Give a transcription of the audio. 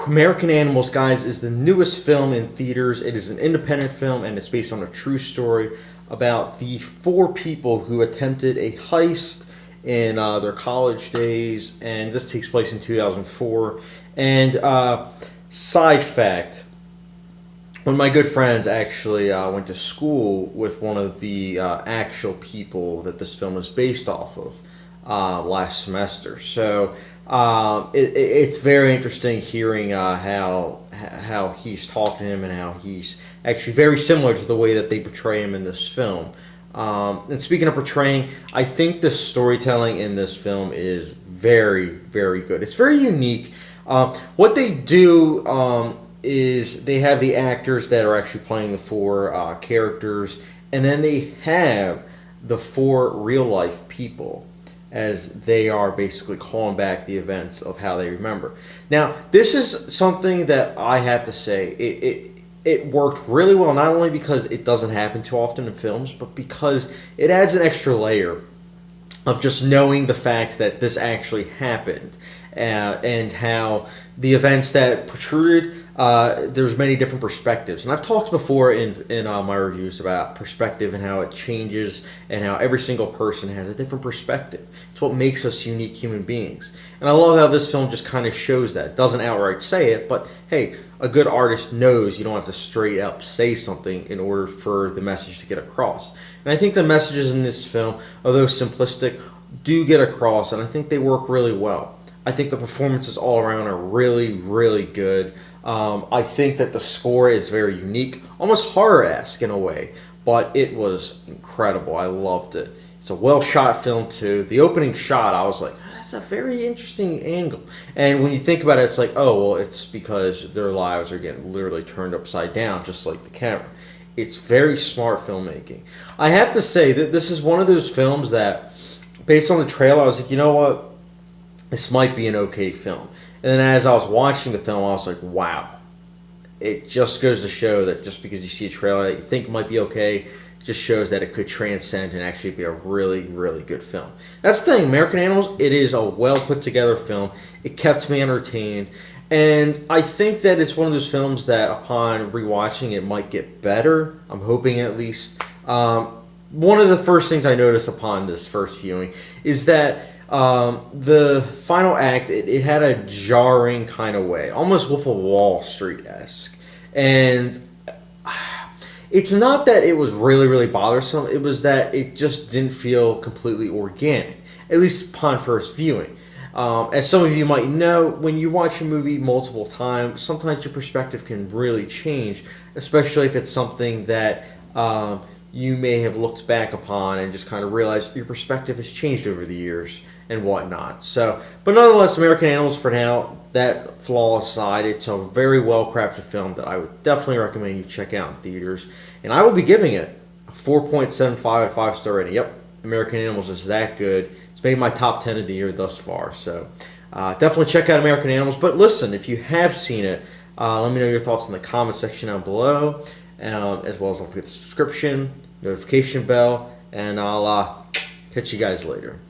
American Animals, guys, is the newest film in theaters. It is an independent film, and it's based on a true story about the four people who attempted a heist in their college days, and this takes place in 2004. And side fact, one of my good friends actually went to school with one of the actual people that this film is based off of last semester. So it's very interesting hearing how he's talking to him and how he's actually very similar to the way that they portray him in this film. And speaking of portraying, I think the storytelling in this film is very, very good. It's very unique. What they do is they have the actors that are actually playing the four characters, and then they have the four real-life people as they are basically calling back the events of how they remember. Now, this is something that I have to say, it worked really well, not only because it doesn't happen too often in films, but because it adds an extra layer of just knowing the fact that this actually happened, and how the events that protruded, there's many different perspectives. And I've talked before in my reviews about perspective and how it changes and how every single person has a different perspective. It's what makes us unique human beings. And I love how this film just kind of shows that. It doesn't outright say it, but hey, a good artist knows you don't have to straight up say something in order for the message to get across. And I think the messages in this film, although simplistic, do get across, and I think they work really well. I think the performances all around are really, really good. I think that the score is very unique, almost horror-esque in a way, but it was incredible. I loved it. It's a well-shot film, too. The opening shot, I was like, that's a very interesting angle. And when you think about it, it's like, oh, well, it's because their lives are getting literally turned upside down, just like the camera. It's very smart filmmaking. I have to say that this is one of those films that, based on the trailer, I was like, you know what? This might be an okay film. And then as I was watching the film, I was like, wow. It just goes to show that just because you see a trailer that you think might be okay, it just shows that it could transcend and actually be a really, really good film. That's the thing. American Animals, it is a well put together film. It kept me entertained. And I think that it's one of those films that upon rewatching it might get better. I'm hoping at least. One of the first things I noticed upon this first viewing is that the final act, it had a jarring kind of way, almost Wolf of Wall Street-esque. And it's not that it was really, really bothersome. It was that it just didn't feel completely organic, at least upon first viewing. As some of you might know, when you watch a movie multiple times, sometimes your perspective can really change, especially if it's something that you may have looked back upon and just kind of realized your perspective has changed over the years and whatnot. So, but nonetheless, American Animals, for now, that flaw aside, it's a very well-crafted film that I would definitely recommend you check out in theaters. And I will be giving it a 4.75 out of 5-star rating. Yep, American Animals is that good. It's made my top 10 of the year thus far. So, definitely check out American Animals. But listen, if you have seen it, let me know your thoughts in the comment section down below. As well as don't forget the subscription, notification bell, and I'll catch you guys later.